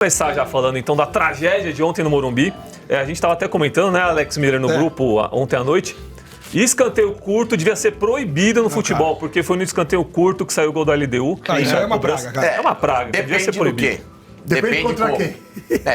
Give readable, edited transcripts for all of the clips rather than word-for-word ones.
Começar já falando então da tragédia de ontem no Morumbi. A gente estava até comentando, né, Alex Miller, no grupo ontem à noite. E escanteio curto devia ser proibido no futebol, porque foi no escanteio curto que saiu o gol da LDU. Isso aí é uma praga, cara. É uma praga, devia ser proibido. Do quê? Depende contra quem.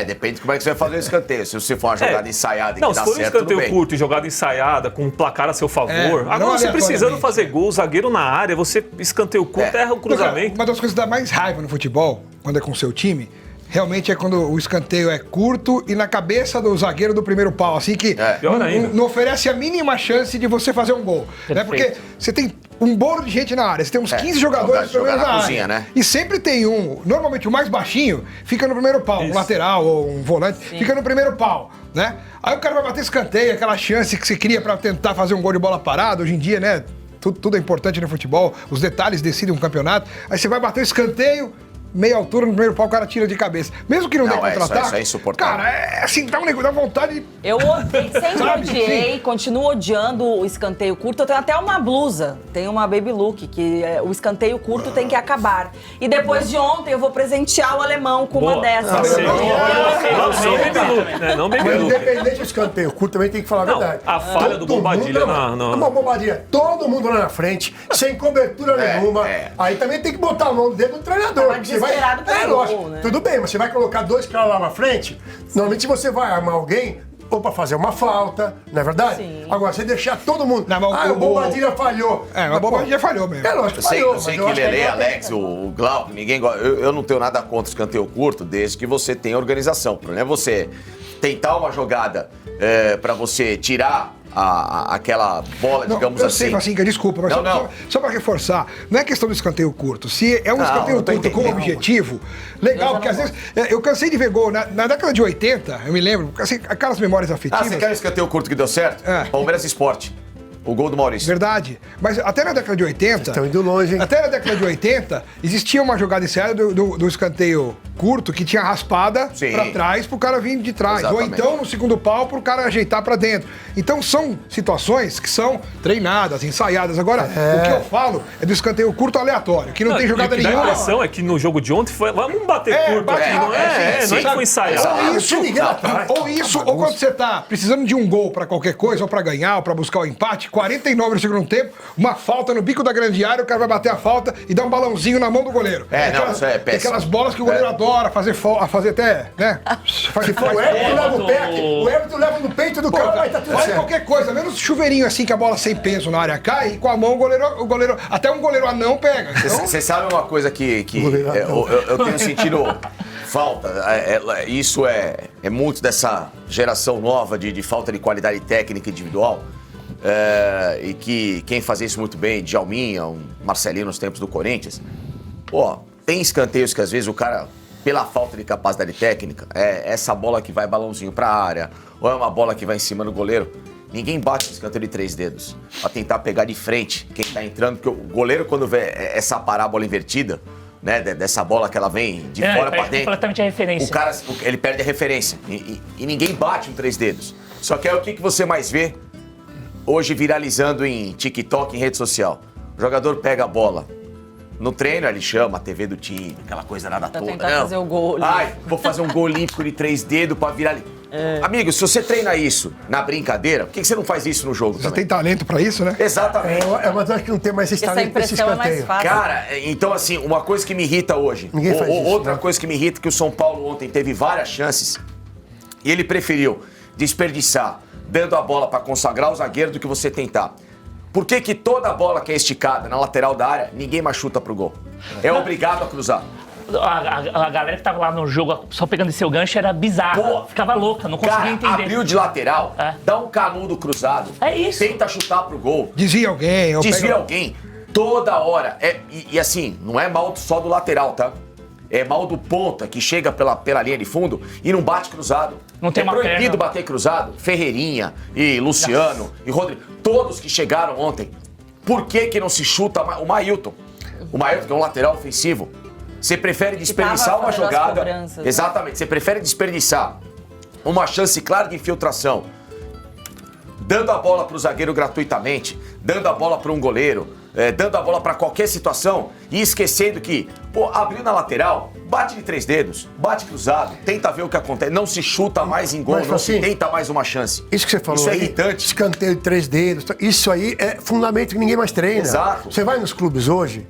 Depende de como é que você vai fazer o escanteio. Se você for uma jogada ensaiada e não, que dá se for um certo, tudo escanteio bem. curto e jogada ensaiada, com um placar a seu favor. Agora você aleatoriamente, precisando fazer gol, zagueiro na área, você escanteio curto, erra o cruzamento. Uma das coisas que dá mais raiva no futebol, quando é com o seu time, realmente é quando o escanteio é curto e na cabeça do zagueiro do primeiro pau, assim que Pior ainda. não oferece a mínima chance de você fazer um gol. Né? Porque você tem um bolo de gente na área, você tem uns 15 jogadores pelo menos na área. Cozinha, né? E sempre tem normalmente o mais baixinho, fica no primeiro pau, um lateral ou um volante, fica no primeiro pau, né? Aí o cara vai bater escanteio, aquela chance que você cria pra tentar fazer um gol de bola parada, hoje em dia, né? Tudo é importante no futebol, os detalhes decidem um campeonato. Aí você vai bater o escanteio, meia altura no primeiro pau, o cara tira de cabeça. Mesmo que não dê contra-ataque. Isso é insuportável. Cara, é assim, dá vontade de... Eu sempre odiei, continuo odiando o escanteio curto. Eu tenho até uma blusa, tem uma baby look, que o escanteio curto tem que acabar. E depois de ontem eu vou presentear o alemão com uma dessas. Não baby Mas look. independente do escanteio curto, também tem que falar a verdade. A falha do Bobadilha Uma Bobadilha. Todo mundo lá na frente, sem cobertura nenhuma. Aí também tem que botar a mão no dedo do treinador. Tava desesperado pelo lógico. gol, né? Tudo bem, mas você vai colocar dois caras lá na frente, normalmente você vai armar alguém ou pra fazer uma falta, não é verdade? Sim. Agora, você deixar todo mundo... Não, mas o Bobadilha falhou. Mas o Bobadilha falhou mesmo. É lógico que Eu falhou. sei mas que acho Lele, é Alex, o Glauco, ninguém gosta. Eu não tenho nada contra o escanteio curto, desde que você tenha organização. O problema é você tentar uma jogada pra você tirar aquela bola, digamos eu assim. sei, Facinca, desculpa, mas só para reforçar, não é questão do escanteio curto. Se é um escanteio curto com objetivo, legal, porque às vezes eu cansei de ver gol na década de 80, eu me lembro, assim, aquelas memórias afetivas. Você quer um escanteio curto que deu certo? Palmeiras Esporte. O gol do Maurício. Verdade. Mas até na década de 80... Estão indo longe, hein? Até na década de 80, existia uma jogada ensaiada do escanteio curto que tinha raspada pra trás pro cara vir de trás. Exatamente. Ou então no segundo pau pro cara ajeitar pra dentro. Então são situações que são treinadas, ensaiadas. Agora, o que eu falo é do escanteio curto aleatório, que não tem jogada e o que nenhuma. dá a impressão é que no jogo de ontem foi, vamos bater curto aqui. Não é que foi ensaiado. Ou quando você tá precisando de um gol pra qualquer coisa, ou pra ganhar, ou pra buscar o empate, 49 no segundo tempo, uma falta no bico da grande área, o cara vai bater a falta e dar um balãozinho na mão do goleiro. Isso é péssimo. Aquelas bolas que o goleiro adora fazer até, né? Se for o Everton leva o pé, o Everton leva no peito do cara, vai tá tudo Faz certo. qualquer coisa, menos chuveirinho assim que a bola sem peso na área cai e com a mão o goleiro até um goleiro anão pega. Então, Você sabe uma coisa que eu tenho sentido falta? Isso é muito dessa geração nova de falta de qualidade técnica individual. E que quem fazia isso muito bem, Djalminha, Marcelinho nos tempos do Corinthians. Pô, tem escanteios que às vezes o cara, pela falta de capacidade técnica, é essa bola que vai balãozinho pra área, ou é uma bola que vai em cima do goleiro. Ninguém bate no escanteio de 3 dedos pra tentar pegar de frente quem tá entrando, porque o goleiro, quando vê essa parábola invertida, né, dessa bola que ela vem de fora pra dentro, completamente a referência. o cara, ele perde a referência e ninguém bate no 3 dedos. Só que é o que você mais vê hoje viralizando em TikTok, em rede social. O jogador pega a bola. No treino ele chama a TV do time, aquela coisa nada toda. Tentar fazer o gol. Vou fazer um gol olímpico de 3 dedos pra viralizar. Amigo, se você treina isso na brincadeira, por que você não faz isso no jogo você também? tem talento pra isso, né? Exatamente. Mas eu acho que não tem mais esse Essa talento pra esse impressão é mais escanteio. fácil. Cara, então assim, uma coisa que me irrita hoje. Ninguém faz isso, outra né? coisa que me irrita é que o São Paulo ontem teve várias chances e ele preferiu desperdiçar dando a bola pra consagrar o zagueiro do que você tentar. Por que que toda bola que é esticada na lateral da área, ninguém mais chuta pro gol? É obrigado a cruzar. A galera que tava lá no jogo só pegando esse seu gancho era bizarra. Pô, ficava louca, não conseguia entender. Abriu de lateral, dá um canudo cruzado. É isso. Tenta chutar pro gol. Desvia alguém. Ou Desvia pega... alguém. Toda hora. E assim, não é mal só do lateral, tá? É mal do ponta, que chega pela linha de fundo e não bate cruzado. Não tem uma proibido perna. bater cruzado. Ferreirinha e Luciano e Rodrigo. Todos que chegaram ontem. Por que não se chuta o Mailton? O Mailton que é um lateral ofensivo. Você prefere desperdiçar uma jogada... Exatamente. Você prefere desperdiçar uma chance clara de infiltração, dando a bola pro zagueiro gratuitamente, dando a bola para um goleiro, dando a bola para qualquer situação e esquecendo que, pô, abriu na lateral, bate de 3 dedos, bate cruzado, tenta ver o que acontece, não se chuta mais em gol, Mas, não se assim, tenta mais uma chance. Isso que você falou Isso é aí, irritante. escanteio de 3 dedos, isso aí é fundamento que ninguém mais treina. Exato. Você vai nos clubes hoje,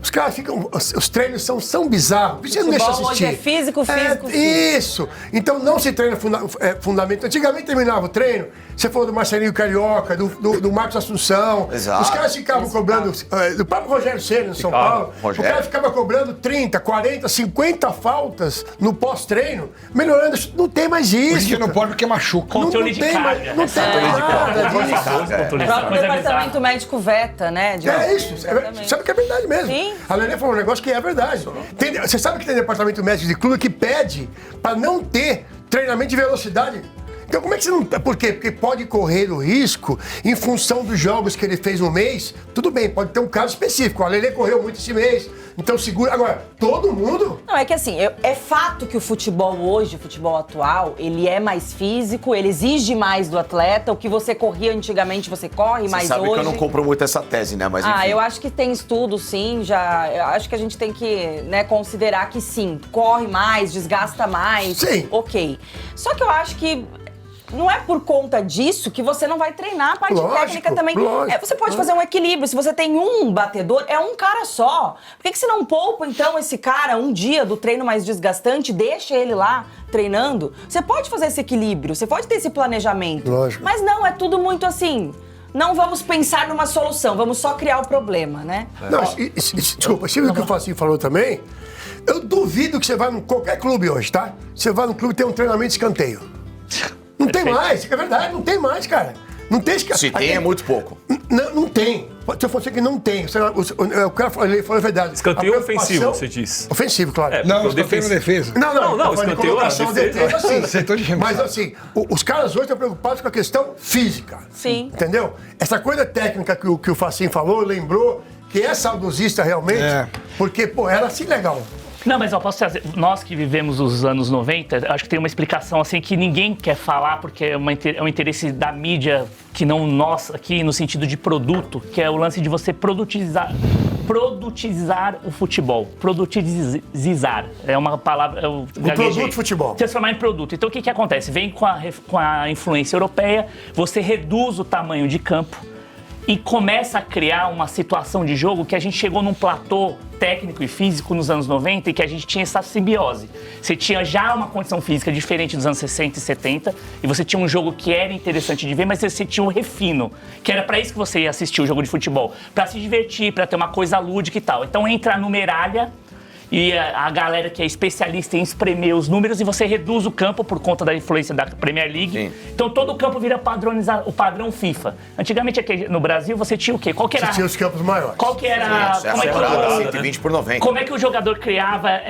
os caras ficam. Os treinos são bizarros. Você não deixa Futebol assistir. hoje é físico. Isso. Então não se treina fundamento. Antigamente terminava o treino. Você falou do Marcelinho Carioca, do Marcos Assunção. Exato. Os caras ficavam cobrando. Do próprio Rogério Ceni no São Paulo. Rogério. O cara ficava cobrando 30, 40, 50 faltas no pós-treino, melhorando. Não tem mais isso. Hoje em dia não pode porque machuca. Controle de carga. Não tem nada disso. O próprio departamento médico veta, né? É isso, sabe que é verdade mesmo. Sim. A Lelê falou um negócio que é verdade. Você sabe que tem departamento médico de clube que pede pra não ter treinamento de velocidade. Então como é que você não... Por quê? Porque pode correr o risco em função dos jogos que ele fez no mês. Tudo bem, pode ter um caso específico. A Lelê correu muito esse mês, então segura. Agora, todo mundo... Não, é que assim, é fato que o futebol hoje, o futebol atual, ele é mais físico, ele exige mais do atleta. O que você corria antigamente, você corre mais Você sabe hoje. que eu não compro muito essa tese, né? Mas, enfim. Eu acho que tem estudo, sim, já. Eu acho que a gente tem que, né, considerar que sim, corre mais, desgasta mais. Sim. Ok. Só que eu acho que não é por conta disso que você não vai treinar a parte Lógico, técnica também. lógico. Você pode fazer um equilíbrio. Se você tem um batedor, é um cara só. Por que você não poupa, então, esse cara um dia do treino mais desgastante, deixa ele lá treinando? Você pode fazer esse equilíbrio, você pode ter esse planejamento. Lógico. Mas não, é tudo muito assim. Não vamos pensar numa solução, vamos só criar o problema, né? Não, desculpa, o que o Facinho falou também, eu duvido que você vai em qualquer clube hoje, tá? Você vai no clube e tem um treinamento de escanteio. Não tem mais, é verdade, não tem mais, cara. Não tem escanteio. Se tem, é muito pouco. Não tem. Se eu fosse que não tem. O cara falou a verdade. Escanteio A ofensivo, preocupação- você disse. Ofensivo, claro. É, Não, porque o escanteio na defesa. Não, Não, tô falando de escanteio, colocação, a defesa, sim. setor de remissão. Mas assim, os caras hoje estão preocupados com a questão física. Sim. Entendeu? Essa coisa técnica que o Facinho falou, lembrou que é saudosista realmente, porque, pô, era assim legal. Não, mas eu posso trazer. Nós que vivemos os anos 90, acho que tem uma explicação assim que ninguém quer falar, porque é um interesse da mídia, que não nós aqui, no sentido de produto, que é o lance de você produtizar o futebol. Produtizar. É uma palavra. O produto futebol. Transformar em produto. Então o que acontece? Vem com a influência europeia, você reduz o tamanho de campo e começa a criar uma situação de jogo que a gente chegou num platô técnico e físico nos anos 90 e que a gente tinha essa simbiose. Você tinha já uma condição física diferente dos anos 60 e 70 e você tinha um jogo que era interessante de ver, mas você tinha um refino, que era para isso que você ia assistir o jogo de futebol, para se divertir, para ter uma coisa lúdica e tal. Então entra a numeralha e a galera que é especialista em espremer os números e você reduz o campo por conta da influência da Premier League. Sim. Então todo o campo vira o padrão FIFA. Antigamente aqui no Brasil você tinha o quê? Qual que era? Você tinha os campos maiores. Qual que era? Como é que 120 por 90. Como é que o jogador criava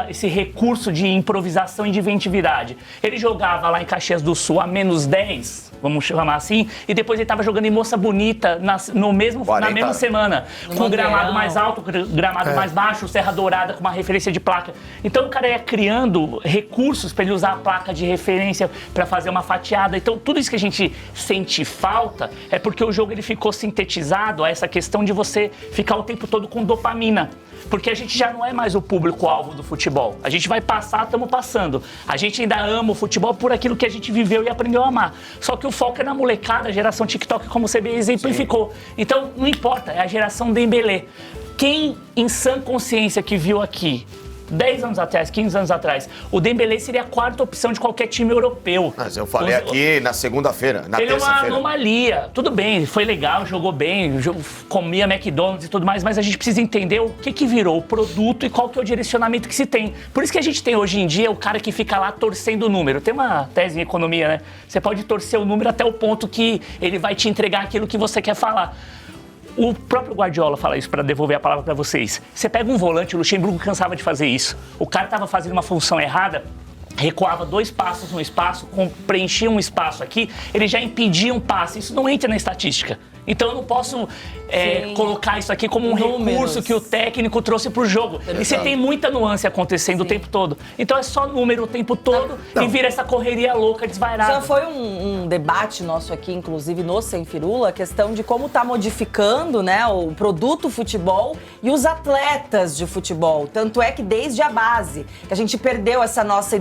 esse recurso de improvisação e de inventividade? Ele jogava lá em Caxias do Sul a menos 10, vamos chamar assim, e depois ele estava jogando em Moça Bonita na mesma semana, com gramado mais alto, gramado mais baixo, Serra Dourada com uma referência de placa. Então o cara ia criando recursos para ele usar a placa de referência para fazer uma fatiada. Então tudo isso que a gente sente falta é porque o jogo ele ficou sintetizado a essa questão de você ficar o tempo todo com dopamina. Porque a gente já não é mais o público-alvo do futebol. A gente vai passar, estamos passando. A gente ainda ama o futebol por aquilo que a gente viveu e aprendeu a amar. Só que o foco é na molecada, a geração TikTok, como você bem exemplificou. Então, não importa, é a geração Dembélé. Quem, em sã consciência, que viu aqui 10 anos atrás, 15 anos atrás, o Dembélé seria a quarta opção de qualquer time europeu. Mas eu falei aqui na segunda-feira, na terça-feira. Ele é uma anomalia. Tudo bem, foi legal, jogou bem, comia McDonald's e tudo mais, mas a gente precisa entender o que virou o produto e qual que é o direcionamento que se tem. Por isso que a gente tem hoje em dia o cara que fica lá torcendo o número. Tem uma tese em economia, né? Você pode torcer o número até o ponto que ele vai te entregar aquilo que você quer falar. O próprio Guardiola fala isso, para devolver a palavra para vocês. Você pega um volante, o Luxemburgo cansava de fazer isso. O cara estava fazendo uma função errada, recuava 2 passos no espaço, preenchia um espaço aqui, ele já impedia um passe. Isso não entra na estatística. Então eu não posso colocar isso aqui como um recurso que o técnico trouxe pro jogo. E você tem muita nuance acontecendo o tempo todo. Então é só número o tempo todo e vira essa correria louca, desvairada. Já foi um debate nosso aqui, inclusive no Sem Firula, a questão de como tá modificando, né, o produto futebol e os atletas de futebol. Tanto é que desde a base, que a gente perdeu essa nossa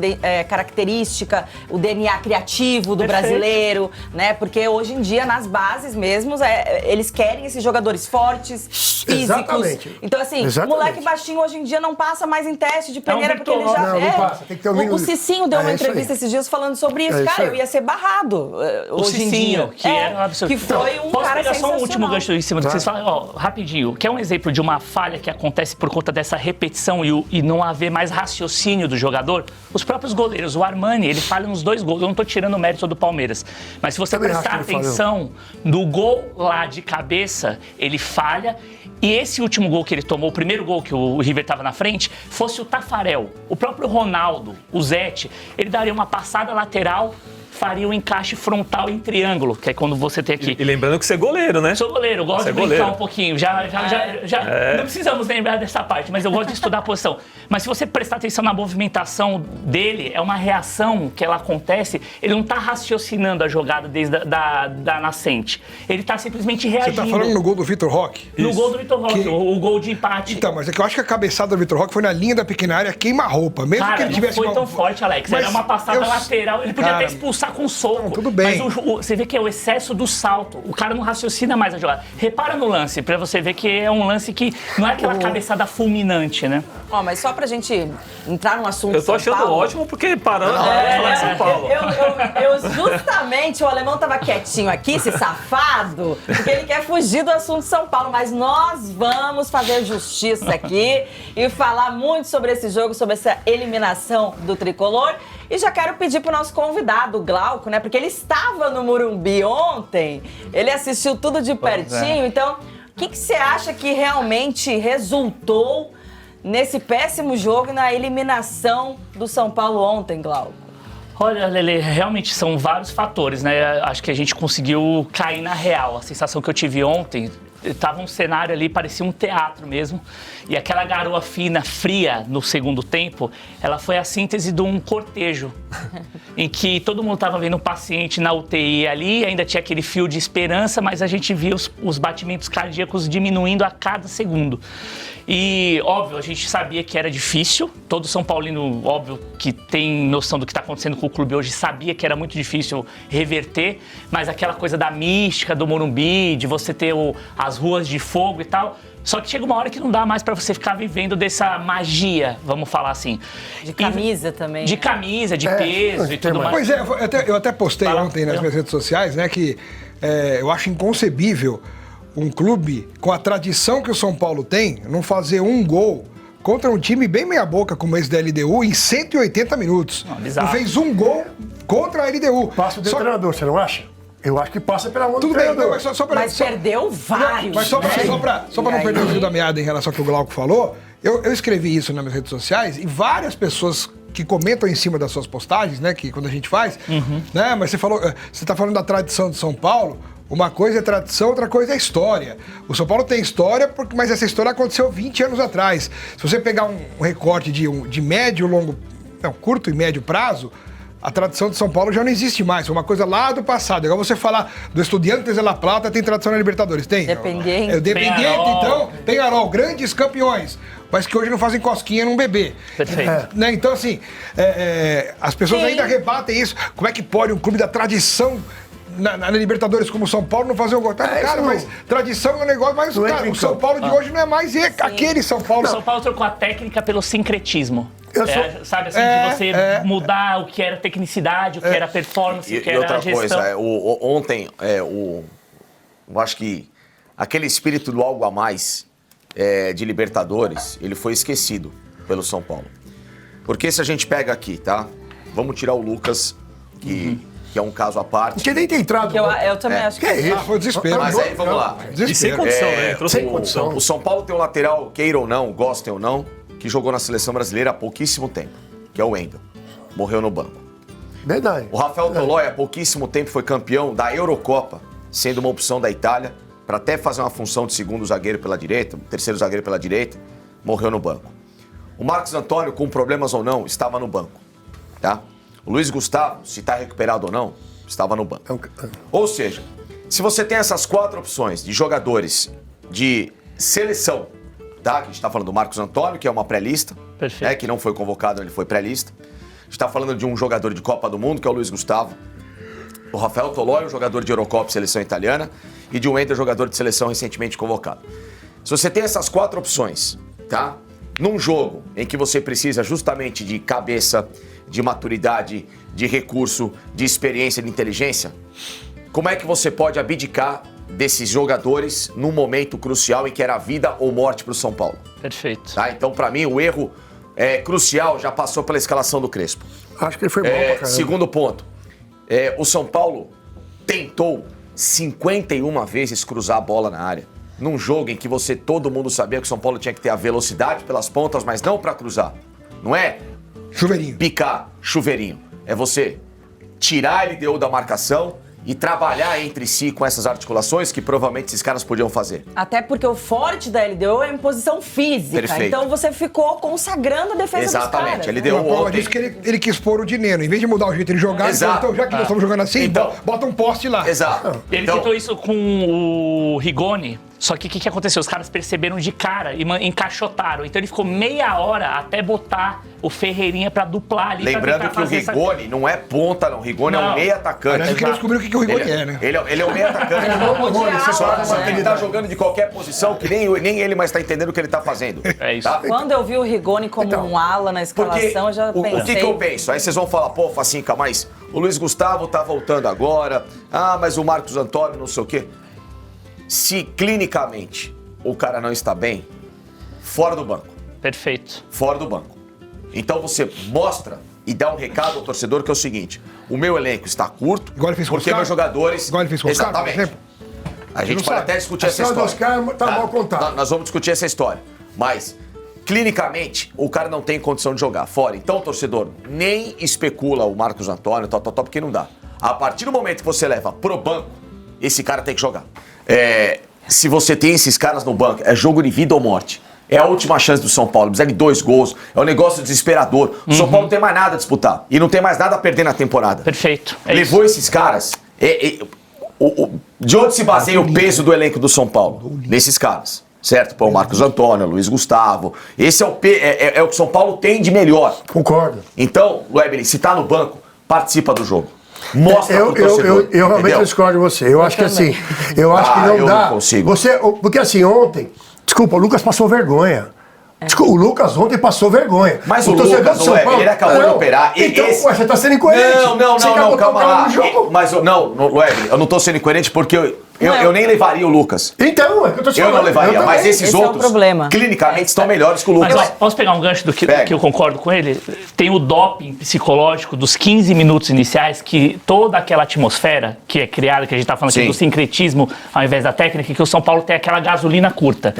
característica, o DNA criativo do brasileiro, né? Porque hoje em dia, nas bases mesmo, eles querem esses jogadores fortes, físicos. Exatamente. Então, assim, o moleque baixinho hoje em dia não passa mais em teste de peneira, porque ele já não passa. Tem que ter o Cicinho deu uma entrevista esses dias falando sobre isso. Cara, eu ia ser barrado hoje em dia. Que era um absurdo. Que foi um cara pegar sensacional. só um último gancho em cima do que vocês falam? Rapidinho. Que é um exemplo de uma falha que acontece por conta dessa repetição e não haver mais raciocínio do jogador? Os próprios goleiros. O Armani, ele falha nos 2 gols. Eu não tô tirando o mérito do Palmeiras. Mas se você prestar atenção no gol lá de cabeça, ele falha. E esse último gol que ele tomou, o primeiro gol que o River estava na frente, fosse o Tafarel, o próprio Ronaldo, o Zete, ele daria uma passada lateral, faria um encaixe frontal em triângulo, que é quando você tem aqui. E lembrando que você é goleiro, né? Sou goleiro, gosto Você de brincar um pouquinho. Não precisamos lembrar dessa parte, mas eu gosto de estudar a posição. Mas se você prestar atenção na movimentação dele, é uma reação que ela acontece, ele não está raciocinando a jogada desde da nascente. Ele está simplesmente reagindo. Você tá falando no gol do Vitor Roque? No gol do Vitor Roque, o gol de empate. Então, mas é que eu acho que a cabeçada do Vitor Roque foi na linha da pequena área, queima-roupa. Mesmo Cara, que ele tivesse não foi tão forte, Alex. Era uma passada lateral. Ele podia até expulsar com soco. Não, tudo bem. Mas você vê que é o excesso do salto. O cara não raciocina mais a jogada. Repara no lance, pra você ver que é um lance que não é aquela cabeçada fulminante, né? Ó, mas só pra gente entrar num assunto. Eu tô achando São Paulo, ótimo porque parando falar de São Paulo. Eu justamente, o alemão tava quietinho aqui, esse safado, porque ele quer fugir do assunto São Paulo, mas nós vamos fazer justiça aqui e falar muito sobre esse jogo, sobre essa eliminação do Tricolor. E já quero pedir pro nosso convidado, o Glauco, né? Porque ele estava no Morumbi ontem, ele assistiu tudo de pertinho. Então, o que você acha que realmente resultou nesse péssimo jogo e na eliminação do São Paulo ontem, Glauco? Olha, Lelê, realmente são vários fatores, né? Acho que a gente conseguiu cair na real. A sensação que eu tive ontem, tava um cenário ali, parecia um teatro mesmo. E aquela garoa fina, fria, no segundo tempo, ela foi a síntese de um cortejo. Em que todo mundo tava vendo um paciente na UTI ali, ainda tinha aquele fio de esperança, mas a gente via os batimentos cardíacos diminuindo a cada segundo. E, óbvio, a gente sabia que era difícil. Todo São Paulino, óbvio, que tem noção do que está acontecendo com o clube hoje, sabia que era muito difícil reverter. Mas aquela coisa da mística do Morumbi, de você ter as ruas de fogo e tal. Só que chega uma hora que não dá mais para você ficar vivendo dessa magia, vamos falar assim. De camisa também. De camisa, de peso e tudo mais. Pois é, eu até postei ontem nas minhas redes sociais, né, que eu acho inconcebível um clube com a tradição que o São Paulo tem não fazer um gol contra um time bem meia-boca como esse da LDU em 180 minutos. Não fez um gol contra a LDU. Passa o treinador, você não acha? Eu acho que passa pela mão do treinador. Mas perdeu vários. Mas só pra não perder o fio da meada em relação ao que o Glauco falou, eu escrevi isso nas minhas redes sociais e várias pessoas que comentam em cima das suas postagens, né, que quando a gente faz, né, mas você tá falando da tradição de São Paulo. Uma coisa é tradição, outra coisa é história. O São Paulo tem história, mas essa história aconteceu 20 anos atrás. Se você pegar um recorte de médio, curto e médio prazo, a tradição de São Paulo já não existe mais. Foi uma coisa lá do passado. Igual você falar do Estudiantes de La Plata, tem tradição na Libertadores. Tem. Dependiente. Dependiente, então, Peñarol, grandes campeões, mas que hoje não fazem cosquinha num bebê. Perfeito. Né? Então, assim, as pessoas ainda rebatem isso. Como é que pode um clube da tradição na Libertadores como o São Paulo não fazer um gol? Cara, mas tradição é um negócio, mas cara, o São Paulo de hoje não é mais aquele São Paulo. O São Paulo trocou a técnica pelo sincretismo. Sabe assim, de você mudar o que era tecnicidade, o que era performance, o que era outra gestão. Coisa, ontem, eu acho que aquele espírito do algo a mais de Libertadores, ele foi esquecido pelo São Paulo. Porque se a gente pega aqui, tá? Vamos tirar o Lucas, que é um caso à parte. Que nem tem entrado. Eu também acho que é isso. Foi desespero. Mas aí, vamos lá. E sem condição, né? Entrou sem condição. O São Paulo tem um lateral, queira ou não, gostem ou não, que jogou na seleção brasileira há pouquíssimo tempo, que é o Wendel. Morreu no banco. Verdade. O Rafael Tolói, há pouquíssimo tempo, foi campeão da Eurocopa, sendo uma opção da Itália, para até fazer uma função de segundo zagueiro pela direita, terceiro zagueiro pela direita, morreu no banco. O Marcos Antônio, com problemas ou não, estava no banco, tá? O Luiz Gustavo, se está recuperado ou não, estava no banco. Ou seja, se você tem essas 4 opções de jogadores de seleção, tá? Que a gente está falando do Marcos Antônio, que é uma pré-lista, né? Que não foi convocado, ele foi pré-lista. A gente está falando de um jogador de Copa do Mundo, que é o Luiz Gustavo. O Rafael Tolói, um jogador de Eurocopa, seleção italiana. E de um Ender, jogador de seleção recentemente convocado. Se você tem essas 4 opções, tá? Num jogo em que você precisa justamente de cabeça, de maturidade, de recurso, de experiência, de inteligência, como é que você pode abdicar desses jogadores num momento crucial em que era vida ou morte para o São Paulo? Perfeito. Tá? Então, para mim, o erro crucial já passou pela escalação do Crespo. Acho que ele foi bom pra caramba. Segundo ponto, o São Paulo tentou 51 vezes cruzar a bola na área. Num jogo em que todo mundo sabia que o São Paulo tinha que ter a velocidade pelas pontas, mas não para cruzar. Não é Chuveirinho. Picar chuveirinho. É você tirar a LDU da marcação e trabalhar entre si com essas articulações que provavelmente esses caras podiam fazer. Até porque o forte da LDU é a imposição física. Perfeito. Então você ficou consagrando a defesa Exatamente. dos caras. LDU Uma prova ontem... disso que ele quis pôr o Dineno. Em vez de mudar o jeito de jogar, Exato. então já que nós estamos jogando assim, Então. bota um poste lá. Exato. Ele Então, tentou isso com o Rigoni, só que o que aconteceu? Os caras perceberam de cara e encaixotaram. Então ele ficou meia hora até botar o Ferreirinha pra duplar ali. lembrando pra que o fazer Rigoni não é ponta, não. O Rigoni é um Não. meio atacante. Aliás, eu queria descobrir o que o Rigoni é, né? Ele é um meio atacante. Só que ele tá jogando de qualquer posição que nem ele mais tá entendendo o que ele tá fazendo. É isso. Tá? Quando eu vi o Rigoni como um ala na Porque escalação, eu já pensei... o que eu penso? Aí vocês vão falar, pô, Facinca, mas o Luiz Gustavo tá voltando agora. Ah, mas o Marcos Antônio não sei o quê. Se clinicamente o cara não está bem, fora do banco. Perfeito. Fora do banco. Então você mostra e dá um recado ao torcedor que é o seguinte: o meu elenco está curto, Igual ele fez com porque Oscar? meus jogadores... Igual ele fez com o Oscar, por Exatamente. exemplo? A gente não pode sabe. até discutir A essa história história. do Oscar tá mal contada. Nós vamos discutir essa história. Mas, clinicamente, o cara não tem condição de jogar fora. Então, torcedor, nem especula o Marcos Antônio, porque não dá. A partir do momento que você leva pro banco, esse cara tem que jogar. Se você tem esses caras no banco, é jogo de vida ou morte. É a última chance do São Paulo. Precisa de 2 gols. É um negócio desesperador. O São Paulo não tem mais nada a disputar. E não tem mais nada a perder na temporada. Perfeito. É Levou esses caras. De onde se baseia o peso do elenco do São Paulo? Nesses caras. Certo? Pô, o Marcos Antônio, Luiz Gustavo. Esse é o que o São Paulo tem de melhor. Concordo. Então, Weber, se tá no banco, participa do jogo. Mostra pro torcedor. Eu realmente entendeu? discordo de você. Eu acho que assim, eu acho que Ah, não eu dá. não consigo. Porque assim, ontem, desculpa, o Lucas passou vergonha. Desculpa, o Lucas ontem passou vergonha. Mas o torcedor Lucas, do São Weber, Paulo- ele acabou de operar. Então, Esse- você tá sendo incoerente. Você quer Não, botar calma o cara lá. no jogo? Mas, Weber, eu não tô sendo incoerente porque eu nem levaria o Lucas. Então, é que eu tô te Eu falando. não levaria, também. mas esses Esse é o outros, problema. clinicamente, estão melhores que o Mas Lucas. ó, posso pegar um gancho do que Pega. eu concordo com ele? Tem o doping psicológico dos 15 minutos iniciais, que toda aquela atmosfera que é criada, que a gente tá falando aqui Sim. do sincretismo ao invés da técnica, que o São Paulo tem aquela gasolina curta.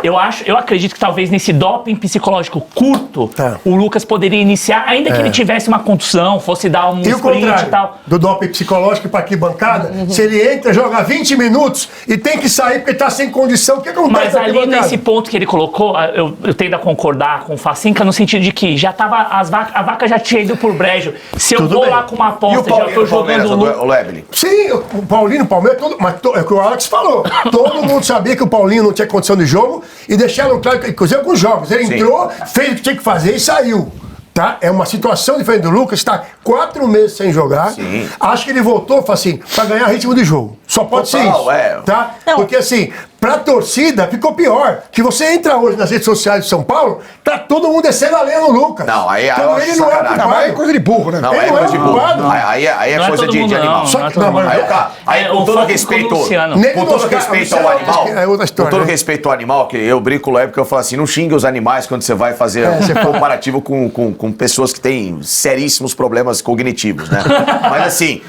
Eu acredito que talvez nesse doping psicológico curto, Tá. o Lucas poderia iniciar, ainda que ele tivesse uma contusão, fosse dar um E o sprint contrário, e tal. do doping psicológico para arquibancada, Uhum. se ele entra, joga 20 minutos e tem que sair porque tá sem condição, o que acontece Mas na ali arquibancada? nesse ponto que ele colocou, eu tento a concordar com o Facinca no sentido de que já tava a vaca já tinha ido por brejo. Se eu Tudo vou bem. lá com uma E o aposta, já tô Paulinho do Palmeiras, jogando o Weber? Sim, o Paulinho, o Palmeiras, é o que o Alex falou. Todo mundo sabia que o Paulinho não tinha condição de jogo e deixaram claro que, inclusive, alguns jogos. Ele Sim. entrou, fez o que tinha que fazer e saiu. Tá? É uma situação diferente do Lucas, está 4 meses sem jogar. Sim. Acho que ele voltou, assim, para ganhar ritmo de jogo. Só pode ser Total, isso. Tá? Não. Porque assim, pra torcida ficou pior. Que você entra hoje nas redes sociais de São Paulo, tá todo mundo descendo a lenha no Lucas. Não, aí eu então acho ele não é sacanagem. Não, mas é culpado. coisa de burro, né? Não, Ele aí é não é coisa de burro. culpado. Aí é Não é coisa todo de mundo, animal. não. Só Não é que- todo não, mundo. mas- Aí, É, com o todo foco respeito, do Luciano. Nem com do todo Oscar, respeito isso ao é animal, outra história, com todo né? respeito ao animal, que eu brinco lá porque eu falo assim, não xingue os animais quando você vai fazer um comparativo com pessoas que têm seríssimos problemas cognitivos, né? Mas assim,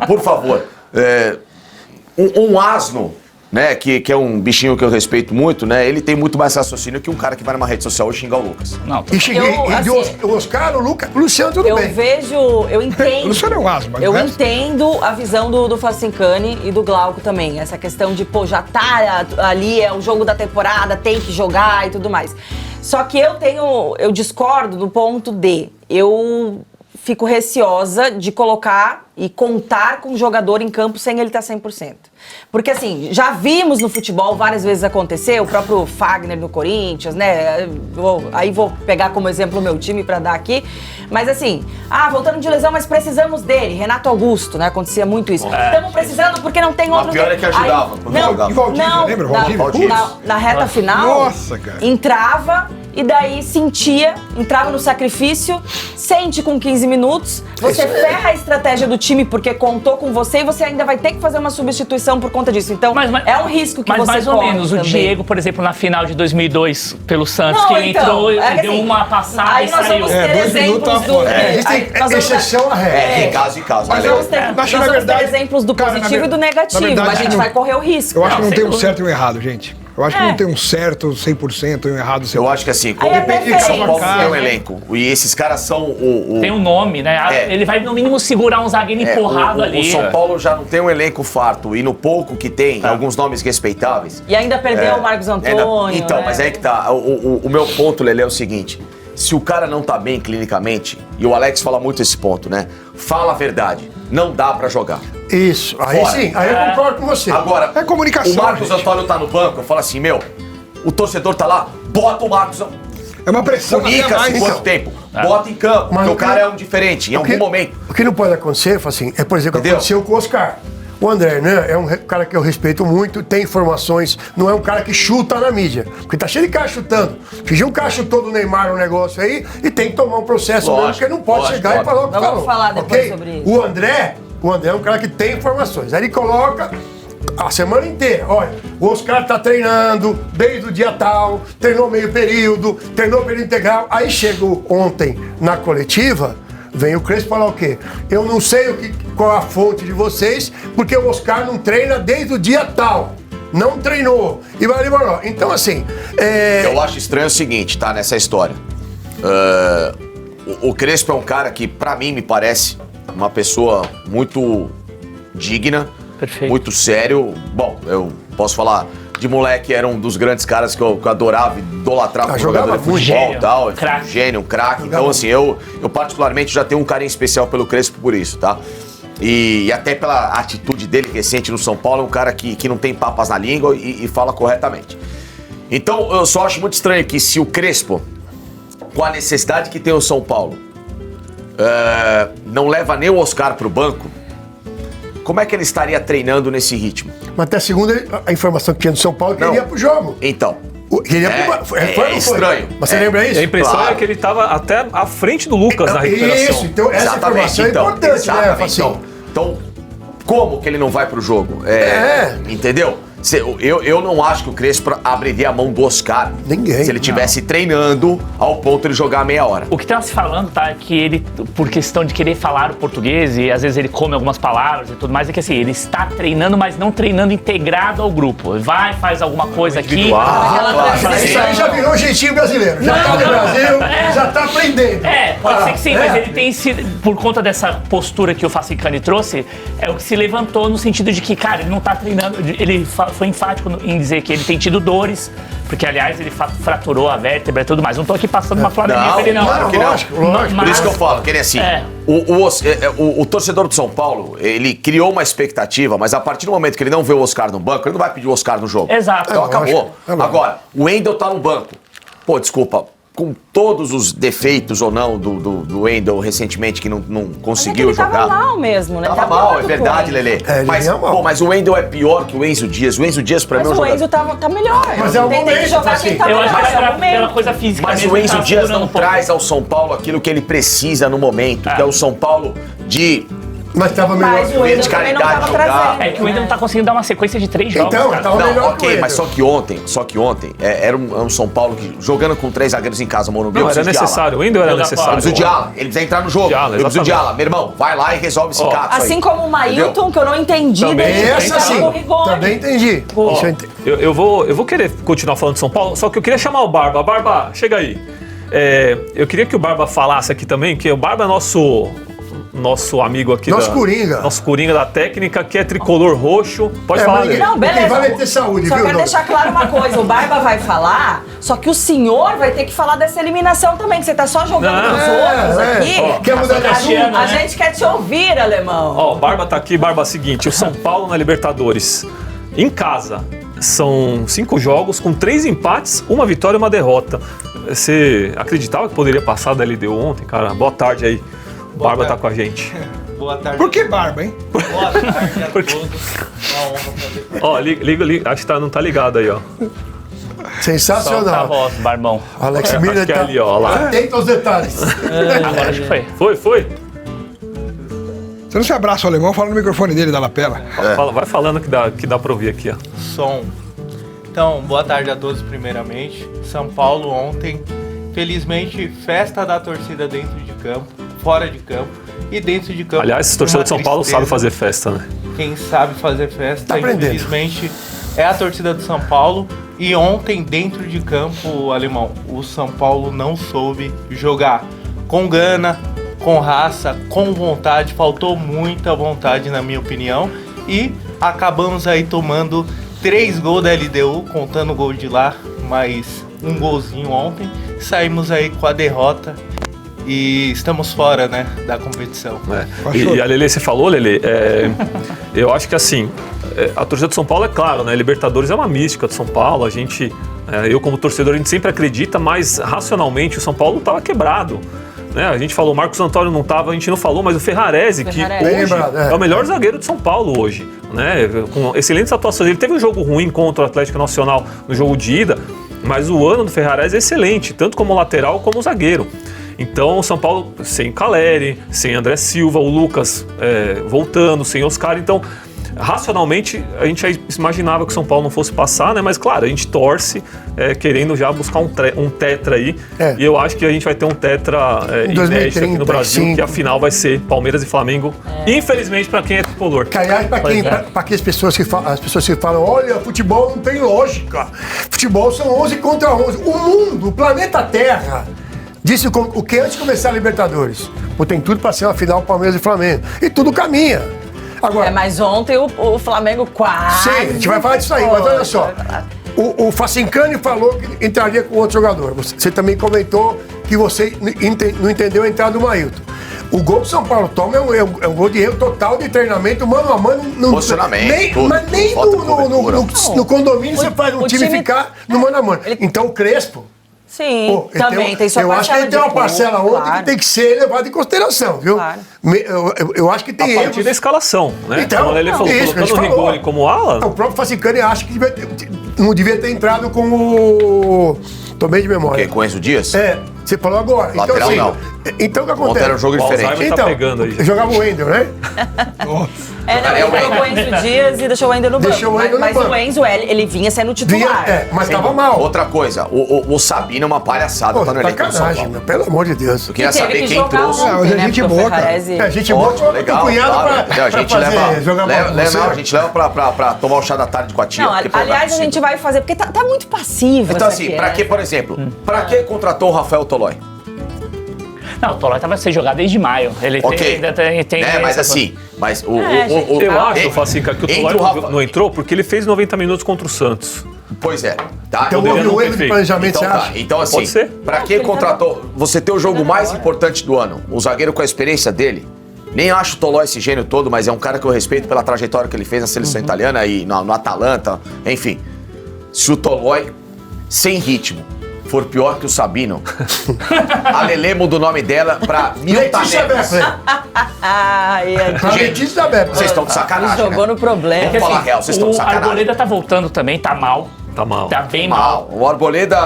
por favor, um asno né, que é um bichinho que eu respeito muito, né, ele tem muito mais raciocínio que um cara que vai numa rede social hoje xingar o Lucas. Não, E cheguei, assim, o Oscar, o Lucas, o Luciano, tudo Eu bem. eu entendo. O Luciano é um asno, mas Eu o resto- entendo a visão do Facincani e do Glauco também. Essa questão de, pô, já tá ali, é o jogo da temporada, tem que jogar e tudo mais. Só que eu discordo do ponto de eu fico receosa de colocar e contar com o jogador em campo sem ele estar 100%. Porque, assim, já vimos no futebol várias vezes acontecer, o próprio Fagner no Corinthians, né? Aí vou pegar como exemplo o meu time pra dar aqui. Mas, assim, voltando de lesão, mas precisamos dele. Renato Augusto, né? Acontecia muito isso. Estamos precisando porque não tem outro... Mas pior é que ajudava quando jogava. E Valdívia, lembra? Valdívia? Na reta final, Nossa, cara. entrava e daí sentia, entrava no sacrifício, sente com 15 minutos, você ferra a estratégia do time porque contou com você e você ainda vai ter que fazer uma substituição por conta disso. Então, é um risco que mas você mais ou corre menos, também. o Diego, por exemplo, na final de 2002 pelo Santos, Não, que ele então, entrou é que deu assim, uma passada aí e nós saiu. vamos ter 2 minutos exemplos tá do... fora. Existem nós vamos exceção à regra. Tem caso e caso, Mas né, eu, Lelê? acho que Nós na vamos verdade... ter exemplos do Cara, positivo na e do negativo, na verdade, mas a gente não- vai correr o risco. Eu acho que não sem tem um dúvida. certo e um errado, gente. Eu acho que É. não tem um certo 100% e um errado 100%. Eu acho que assim, como Aí é depende de São Paulo preferência, tem um né? elenco. E esses caras são o Tem um nome, né? É. Ele vai, no mínimo, segurar um zagueiro empurrado o ali. São Paulo já não tem um elenco farto. E no pouco que tem, alguns nomes respeitáveis. E ainda perdeu o Marcos Antônio, Então, né? mas aí que tá. O meu ponto, Lelê, é o seguinte. Se o cara não tá bem clinicamente, e o Alex fala muito esse ponto, né? Fala a verdade. Não dá pra jogar. Isso, aí Fora. sim, aí eu concordo com você. Agora, É comunicação, o Marcos gente. Antônio tá no banco, eu falo assim, meu, o torcedor tá lá, bota o Marcos É uma pressão até Comunica-se mais. quanto tempo. Bota em campo, Mas porque o o cara que- é um diferente, em O algum que- momento. O que não pode acontecer, assim, é, por exemplo, o que Entendeu? aconteceu com o Oscar. O André, né, é um cara que eu respeito muito, tem informações, não é um cara que chuta na mídia. Porque tá cheio de cara chutando. Fingiu um cara chutou do Neymar um negócio aí e tem que tomar um processo mesmo, Lógico, porque não pode lógico, chegar e falar o que Vamos falou. falar depois ok? sobre isso. O André é um cara que tem informações. Aí ele coloca a semana inteira. Olha, o Oscar tá treinando desde o dia tal, treinou meio período, treinou período integral. Aí chegou ontem na coletiva, vem o Crespo falar o quê? Eu não sei qual a fonte de vocês, porque o Oscar não treina desde o dia tal. Não treinou. E vai ali, então, assim. Eu acho estranho o seguinte, tá? Nessa história. O Crespo é um cara que, pra mim, me parece uma pessoa muito digna, Perfeito. muito sério. Bom, eu posso falar, de moleque era um dos grandes caras que eu adorava, idolatrava como jogava jogador de muito. futebol e Gênio, tal. craque. Um gênio, um craque. Jogava Então, assim, eu particularmente já tenho um carinho especial pelo Crespo por isso, tá? E até pela atitude dele recente no São Paulo, é um cara que não tem papas na língua e fala corretamente. Então, eu só acho muito estranho que se o Crespo, com a necessidade que tem o São Paulo, não leva nem o Oscar pro banco, como é que ele estaria treinando nesse ritmo? Mas até segunda, a informação que tinha do São Paulo, que ele Não. ia pro jogo. Então, Ele ia pro foi ou não foi? estranho. Mas você lembra isso? A impressão Claro. é que ele estava até à frente do Lucas na recuperação. Isso, então essa informação é importante, né, Facinho? Então, como que ele não vai pro jogo? Entendeu? Eu não acho que o Crespo abriria a mão do Oscar. Ninguém. Se ele estivesse treinando ao ponto de jogar meia hora. O que tá se falando, tá, é que ele, por questão de querer falar o português, e às vezes ele come algumas palavras e tudo mais, é que assim, ele está treinando, mas não treinando integrado ao grupo. Vai, faz alguma coisa aqui. individual. Aquela claro. Isso aí já virou jeitinho brasileiro. Já tá no Brasil, já tá aprendendo. Pode ser que sim, mas é. ele tem sido, por conta dessa postura que o Facincani trouxe, é o que se levantou no sentido de que, cara, ele não tá treinando, ele foi enfático em dizer que ele tem tido dores, porque, aliás, ele fraturou a vértebra e tudo mais. Não tô aqui passando uma flanelinha pra ele, não. claro que não. Lógico. Por isso que eu falo, que ele é assim, o torcedor do São Paulo, ele criou uma expectativa, mas a partir do momento que ele não vê o Oscar no banco, ele não vai pedir o Oscar no jogo. Exato. Então É acabou. lógico, é lógico. Agora, o Wendel tá no banco. Pô, desculpa, com todos os defeitos ou não do Wendel recentemente, que não conseguiu ele jogar. tava mal mesmo, né? Tava Tava mal, muito é verdade, ruim. Lelê. É, ele Mas, vinha mal. pô, mas o Wendel é pior que o Enzo Dias. O Enzo Dias, pra Mas mim, é um o Enzo jogador. tá melhor. Mas é o tem que momento, jogar assim. quem tá Eu melhor. acho que é o pela momento. coisa física Mas mesmo, o ele Enzo tá Dias segurando não um pouco. traz ao São Paulo aquilo que ele precisa no momento, que é o São Paulo de Mas tava melhor. Mas o Wendel também não tava trazendo. É que o Wendel não tá conseguindo dar uma sequência de 3 jogos. Então, cara. tava Não, melhor que o ok, Wendel. mas só que ontem era um São Paulo que, jogando com 3 zagueiros em casa, Morumbi, Não, eu era preciso de ala. necessário. O Wendel era Jogar necessário. Eu preciso de ala. Ele precisa entrar no jogo. De ala, eu preciso de exatamente. ala. Meu irmão, vai lá e resolve esse caso aí. Assim como o Mailton, que eu não entendi Também. dele. Essa sim, o Rigoni. também entendi. Ó, Isso eu entendi. eu vou querer continuar falando de São Paulo, só que eu queria chamar o Barba. Barba, chega aí. Eu queria que o Barba falasse aqui também, que o Barba é nosso amigo aqui. Nosso Coringa. Nosso Coringa da técnica, que é tricolor roxo. Pode falar, mas Lelê. Não, beleza. Quem vai ter saúde, Só viu, quero Dom? deixar claro uma coisa, o Barba vai falar, só que o senhor vai ter que falar dessa eliminação também, que você tá só jogando Não. nos outros aqui. Ó, Quer mudar de assunto? A gente quer te ouvir, alemão. Ó, o Barba tá aqui, Barba, seguinte, o São Paulo na Libertadores, em casa, são 5 jogos com 3 empates, 1 vitória e 1 derrota. Você acreditava que poderia passar da LDU ontem, cara? Boa tarde aí. O Barba tá com a gente. Boa tarde. Por que barba, hein? Boa tarde a todos. Uma honra poder Ó, liga, acho que não tá ligado aí, ó. Solta a Sensacional. voz, Barbão. Alex Miller acho que é tá ali, ó, lá. atento aos detalhes. Agora acho que foi. Foi? Você não se abraça o alemão, fala no microfone dele da lapela. Vai falando que dá pra ouvir aqui, ó. som. Então, boa tarde a todos primeiramente. São Paulo ontem, felizmente, festa da torcida dentro de campo, fora de campo e dentro de campo. Aliás, esse torcedor de São Paulo tristeza. sabe fazer festa, né? Quem sabe fazer festa, Tá aprendendo. infelizmente, é a torcida do São Paulo. E ontem, dentro de campo, alemão, o São Paulo não soube jogar com gana, com raça, com vontade. Faltou muita vontade, na minha opinião. E acabamos aí tomando 3 gols da LDU, contando o gol de lá, mais um golzinho ontem. Saímos aí com a derrota e estamos fora, né, da competição. E a Lelê, você falou, Lelê, eu acho que assim, a torcida de São Paulo é claro, né? Libertadores é uma mística de São Paulo, a gente, eu como torcedor, a gente sempre acredita, mas racionalmente o São Paulo estava quebrado. Né? A gente falou, o Marcos Antônio não estava, a gente não falou, mas o Ferrarese, que Ferrarese. hoje Bem lembrado, é o melhor zagueiro de São Paulo hoje. Né? Com excelentes atuações. Ele teve um jogo ruim contra o Atlético Nacional no jogo de ida, mas o ano do Ferrarese é excelente, tanto como lateral como zagueiro. Então, o São Paulo sem Caleri, sem André Silva, o Lucas voltando, sem Oscar. Então, racionalmente, a gente já imaginava que o São Paulo não fosse passar, né? Mas, claro, a gente torce, querendo já buscar um tetra aí. E eu acho que a gente vai ter um tetra inédito aqui no Brasil, que a final vai ser Palmeiras e Flamengo. Infelizmente, para quem é tricolor. Aliás, para aquelas pessoas que falam, olha, futebol não tem lógica. Futebol são 11 contra 11. O mundo, o planeta Terra, disse o que antes de começar a Libertadores. Pô, tem tudo para ser uma final Palmeiras e Flamengo. E tudo caminha. Agora, Mas ontem o Flamengo quase... sim, a gente vai falar disso aí, mas olha só. O Facincani falou que entraria com outro jogador. Você também comentou que você não entendeu a entrada do Mailton. O gol que o São Paulo toma é um gol de erro total de treinamento, mano a mano. Posicionamento, Mas nem falta de cobertura. no condomínio você faz um time ficar no mano a mano. Então o Crespo... Sim, Pô, também tem sua eu acho que parcela ele tem uma de parcela culpa, ontem que tem que ser levada em consideração, viu? Claro. Eu acho que tem A partir da escalação, né? Então, como a Lelê falou, isso que a gente colocando o falou. Rigoni como ala, O próprio Facincani acha que não devia ter entrado com o... Tomei de memória. Com o Enzo Dias? Você falou agora. Lateral, então, não. assim, então o que Ontem acontece? era um jogo o diferente. Alzheimer tá pegando aí. Jogava o Wendel, né? Ele colocou o Enzo Dias e deixou o Wendel no banco. Deixou o Wendel no mas banco. o Enzo, ele vinha sendo titular. Mas tava mal. Outra coisa, o Sabino é uma palhaçada, Pô, tá no elenco do São sacanagem, Paulo. meu, pelo amor de Deus. Eu queria E teve saber que quem jogar trouxe. ontem, Mas é né, gente porque o boa, cara. Ferrarese- A gente bota o Legal, cunhado claro. pra A gente fazer, leva, jogar bola com você. a gente leva pra tomar o chá da tarde com a tia. Não, porque, pô, não é aliás, a possível. gente vai fazer, porque tá muito passivo Então essa assim, aqui, pra né? que, por exemplo, pra que contratou o Rafael Tolói? Não, o Tolói tava ser jogado desde maio. Ele Ok, ainda tem mas essa assim, mas o... gente, eu Ah, acho, Facinca, que o entre Tolói Rafa- não entrou porque ele fez 90 minutos contra o Santos. Pois é, tá? Então Poderia houve não um ter erro de feito. planejamento, Então você tá, acha? então assim, Pode ser. pra que contratou... Você ter o jogo mais importante do ano, o zagueiro com a experiência dele, nem acho o Tolói esse gênio todo, mas é um cara que eu respeito pela trajetória que ele fez na seleção italiana e no Atalanta, enfim. Se o Tolói, sem ritmo, for pior que o Sabino, a Lelê muda o nome dela pra Milton Letícia Neves. Beppe. Ai, Pra Letícia Beppe. Vocês estão de sacanagem, jogou né? no problema. Vamos falar real, vocês estão de O sacanagem. Arboleda tá voltando também, tá mal. tá mal. Tá bem mal. O Arboleda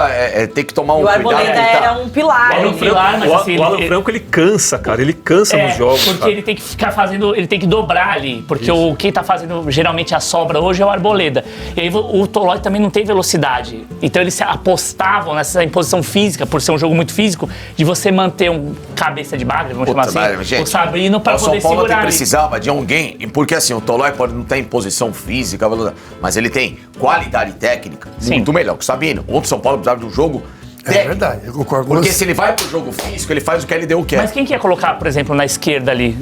tem que tomar um E o cuidado. Arboleda ele tá- era um pilar. Era um pilar, mas assim, O Alan Franco, ele cansa, cara. Ele cansa nos jogos, porque cara. ele tem que ficar fazendo, ele tem que dobrar ali, porque quem tá fazendo geralmente a sobra hoje é o Arboleda. E aí o Tolói também não tem velocidade. Então eles apostavam nessa imposição física, por ser um jogo muito físico, de você manter um cabeça de bagre, vamos chamar assim, mas, gente, o Sabrino pra o São poder Paulo segurar ali. precisava de alguém, porque assim, o Tolói pode não ter imposição física, mas ele tem qualidade técnica muito melhor que o Sabino. Ontem o São Paulo precisava de um jogo técnico. verdade, eu concordo com Porque você. se ele vai pro jogo físico, ele faz o que a LDU quer. Mas quem que ia colocar, por exemplo, na esquerda ali?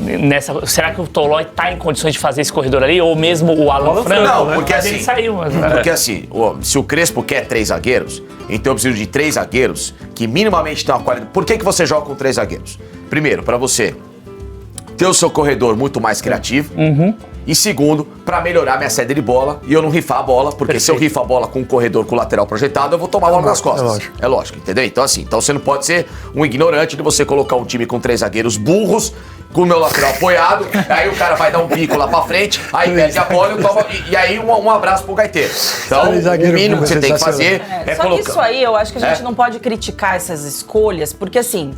Será que o Tolói tá em condições de fazer esse corredor ali? Ou mesmo o Alan Franco? Não, né? porque Mas assim, ele saiu. Mas, Porque assim, se o Crespo quer 3 zagueiros, então eu preciso de 3 zagueiros que minimamente tenham uma qualidade. Por que você joga com 3 zagueiros? Primeiro, pra você ter o seu corredor muito mais criativo. E segundo, pra melhorar minha saída de bola e eu não rifar a bola, porque se eu rifo a bola com o corredor com o lateral projetado, eu vou tomar a bola nas costas. É lógico, entendeu? Então assim, você não pode ser um ignorante de você colocar um time com 3 zagueiros burros, com o meu lateral apoiado, aí o cara vai dar um bico lá pra frente, aí perde a bola e aí um abraço pro gaiteiro. Então, o mínimo que você tem que fazer é Só colocar. que isso aí, eu acho que a gente não pode criticar essas escolhas, porque assim,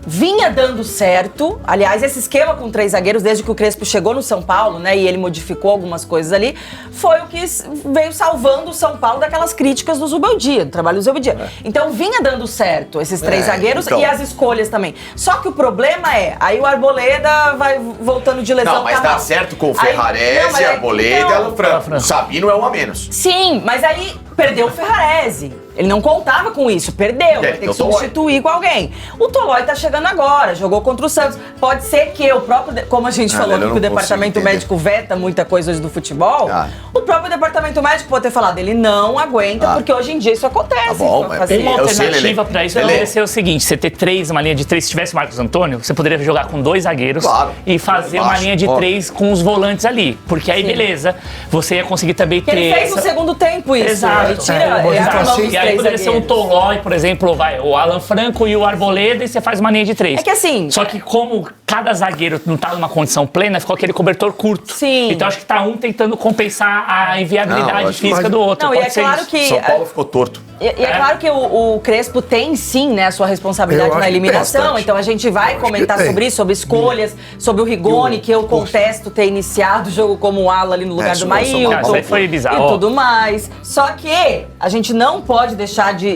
vinha dando certo. Aliás, esse esquema com 3 zagueiros, desde que o Crespo chegou no São Paulo, né, e ele modificou algumas coisas ali, foi o que veio salvando o São Paulo daquelas críticas do Zubeldia, do trabalho do Zubeldia. Então, vinha dando certo esses 3 zagueiros e as escolhas também. Só que o problema aí o Arboleda vai voltando de lesão. Não, mas tá dá mal. certo com o Aí- Ferrarese, não, mas Arboleda e então- Alan Franco. O Sabino é um a menos. Sim, mas aí perdeu o Ferrarese. Ele não contava com isso, perdeu. Vai ter que então Tolói. substituir com alguém. O Tolói tá chegando agora, jogou contra o Santos. Pode ser que o próprio, como a gente falou eu aqui, não que o departamento consigo entender. médico veta muita coisa hoje do futebol, o próprio departamento médico pode ter falado, ele não aguenta, porque hoje em dia isso acontece. Tá bom, Pra mas fazer Uma Eu sei, Lelê. alternativa pra isso Lelê. poderia ser o seguinte: você ter 3, uma linha de 3. Se tivesse o Marcos Antônio, você poderia jogar com 2 zagueiros Claro. e fazer uma Acho. linha de Ó. 3 com os volantes ali. Porque aí, Sim. beleza, você ia conseguir também Que ter. ele fez no segundo tempo isso. Exato. Ele tira É, ele abre a mão dos e aí 3 poderia ser um zagueiros. Tolói, por exemplo, o Alan Franco e o Arboleda, e você faz uma linha de 3. É que assim- Só que como cada zagueiro não tá numa condição plena, ficou aquele cobertor curto. Sim. Então acho que tá um tentando compensar a inviabilidade Não, eu acho física que- do outro. Não, e Pode é ser claro isso. que... São Paulo ficou torto. E é claro que o Crespo tem sim, né, a sua responsabilidade Eu acho na que tem eliminação, bastante. então a gente vai comentar tem. sobre isso, sobre escolhas, sobre o Rigoni, que eu contesto ter iniciado o jogo como o ala ali no lugar do São Paulo- Maílton. Isso aí foi bizarro. E tudo mais. Só que a gente não pode deixar de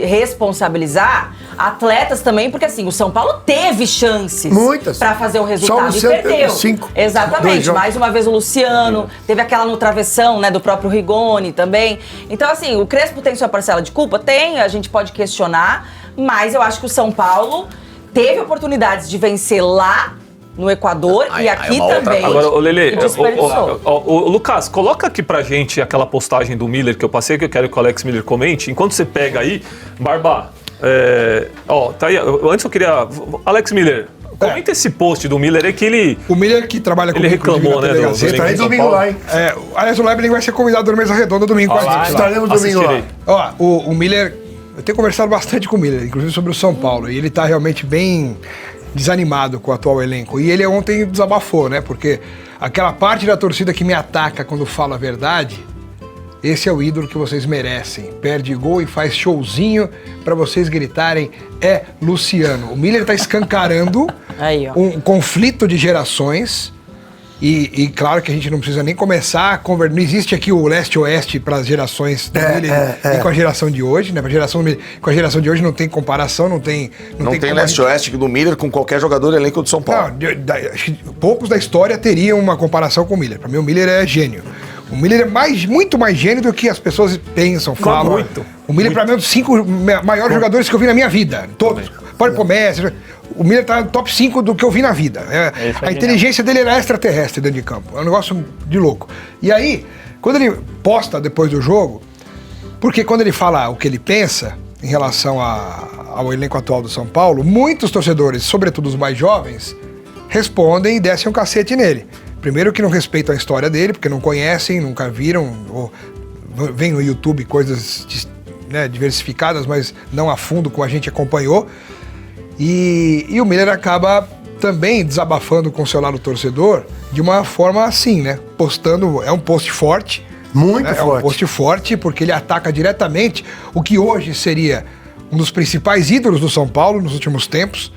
responsabilizar atletas também, porque assim, o São Paulo teve chances Muitas. pra fazer o resultado Só o e Luciano perdeu. teve 5. 2 Exatamente. jogos. Mais uma vez o Luciano, teve aquela no travessão, né, do próprio Rigoni também. Então, assim, o Crespo tem sua parcela de culpa? Tem, a gente pode questionar, mas eu acho que o São Paulo teve oportunidades de vencer lá no Equador Aí- e aí aqui é uma outra também. coisa. Agora, ô Lelê, E desperdiçou. ô, Lucas, coloca aqui pra gente aquela postagem do Miller que eu passei, que eu quero que o Alex Miller comente. Enquanto você pega aí, Barba, tá aí. Antes eu queria. Alex Miller, comenta esse post do Miller aí que ele. O Miller que trabalha com Ele reclamou, né, do- Você tá aí domingo lá, hein? Aliás, o Leibling vai ser convidado no Mesa Redonda domingo com a gente lá. Estaremos domingo lá. Assistirei. Ó, o Miller, eu tenho conversado bastante com o Miller, inclusive sobre o São Paulo, e ele tá realmente bem desanimado com o atual elenco. E ele ontem desabafou, né? Porque aquela parte da torcida que me ataca quando fala a verdade, esse é o ídolo que vocês merecem. Perde gol e faz showzinho pra vocês gritarem, é Luciano. O Miller tá escancarando Aí, ó. um conflito de gerações. E claro que a gente não precisa nem começar a conversar. Não existe aqui o leste-oeste para as gerações do Miller e com a geração de hoje, né? Com a geração de hoje não tem comparação, não tem Não tem como a leste-oeste do Miller com qualquer jogador do elenco do São Paulo. não, acho que poucos da história teriam uma comparação com o Miller. Para mim, o Miller é gênio. O Miller é muito mais gênio do que as pessoas pensam, falam. muito. O Miller, para mim, é um dos 5 maiores jogadores que eu vi na minha vida. Todos. Pode pôr Messi. O Miller tá no top 5 do que eu vi na vida. A inteligência dele era extraterrestre dentro de campo. É um negócio de louco. E aí, quando ele posta depois do jogo, porque quando ele fala o que ele pensa em relação ao elenco atual do São Paulo, muitos torcedores, sobretudo os mais jovens, respondem e descem um cacete nele. Primeiro que não respeitam a história dele, porque não conhecem, nunca viram, ou vem no YouTube coisas diversificadas, mas não a fundo como a gente acompanhou. E o Miller acaba também desabafando com o seu lado torcedor de uma forma assim, né? Postando, é um post forte, Muito É um forte. post forte porque ele ataca diretamente o que hoje seria um dos principais ídolos do São Paulo nos últimos tempos.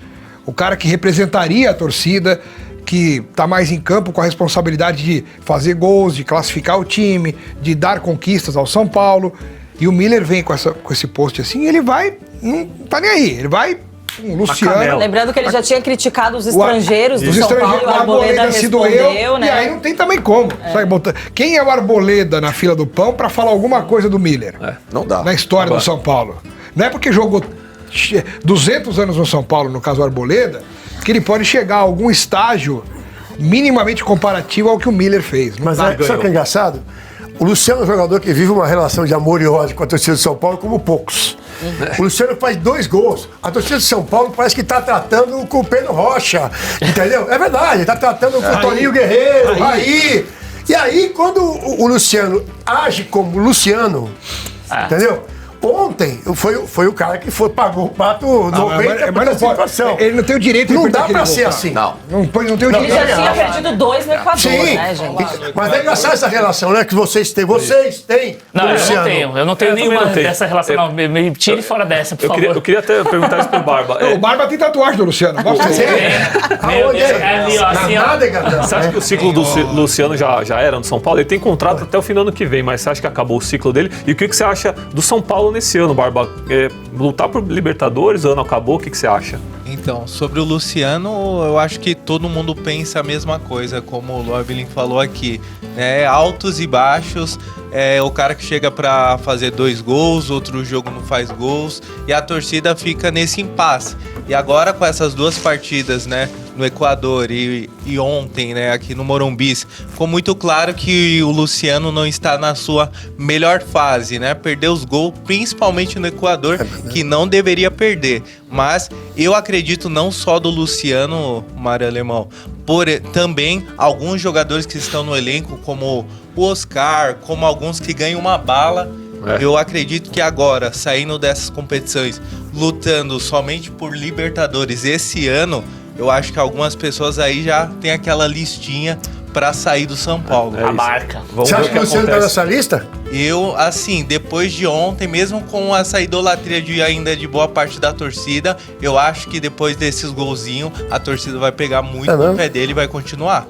O cara que representaria a torcida, que está mais em campo com a responsabilidade de fazer gols, de classificar o time, de dar conquistas ao São Paulo. E o Miller vem com esse post assim, ele vai, não tá nem aí, ele vai com o Luciano. canela. Lembrando que ele já tinha criticado os estrangeiros do Os São Paulo estrangeiros, e o Arboleda se doeu, respondeu, né? E aí não tem também como. Sabe, quem é o Arboleda na fila do pão para falar alguma coisa do Miller? Não dá. Na história do São Paulo. Não é porque jogou 200 anos no São Paulo, no caso o Arboleda, que ele pode chegar a algum estágio minimamente comparativo ao que o Miller fez. Mas Não dá. sabe o que é engraçado? O Luciano é um jogador que vive uma relação de amor e ódio com a torcida de São Paulo como poucos. O Luciano faz 2 gols. A torcida de São Paulo parece que tá tratando com o Pedro Rocha. Entendeu? É verdade, tá tratando com o Toninho Guerreiro, Raí. E aí, quando o Luciano age como Luciano, entendeu? Ontem foi o cara que pagou o pato 90% mas não da situação. pode. Ele não tem o direito de Não perder dá aquele pra gol, ser cara. assim. Não tem o Ele direito. já tinha perdido 2 no Equador, Sim, né, gente? mas é engraçado essa relação, né? Que vocês têm. Vocês têm. Não, com o eu não Luciano. tenho. Eu não tenho também nenhuma não tenho. dessa relação. Não, me tire fora dessa, por favor. Eu queria até perguntar isso pro Barba. O Barba tem tatuagem do Luciano. Mostra aí. Meu Aonde Deus, é? ali, ó, assim, Na ó. nádega, não. Você acha que o ciclo do Luciano já era no São Paulo? Ele tem contrato até o fim do ano que vem, mas você acha que acabou o ciclo dele? E o que você acha do São Paulo nesse ano, Barba? Lutar por Libertadores, o ano acabou, o que você acha? Então, sobre o Luciano, eu acho que todo mundo pensa a mesma coisa, como o Lovelin falou aqui. Altos e baixos, o cara que chega pra fazer 2 gols, outro jogo não faz gols, e a torcida fica nesse impasse. E agora com essas 2 partidas, né, no Equador e ontem, né, aqui no Morumbi, ficou muito claro que o Luciano não está na sua melhor fase, né? Perdeu os gols, principalmente no Equador, que não deveria perder. Mas eu acredito não só do Luciano, Mário Alemão, também alguns jogadores que estão no elenco, como o Oscar, como alguns que ganham uma bala. Eu acredito que agora, saindo dessas competições, lutando somente por Libertadores esse ano, eu acho que algumas pessoas aí já tem aquela listinha pra sair do São Paulo. A marca. Vamos Você ver acha que o Luciano tá nessa lista? Eu, assim, depois de ontem, mesmo com essa idolatria ainda de boa parte da torcida, eu acho que depois desses golzinhos, a torcida vai pegar muito no pé dele e vai continuar.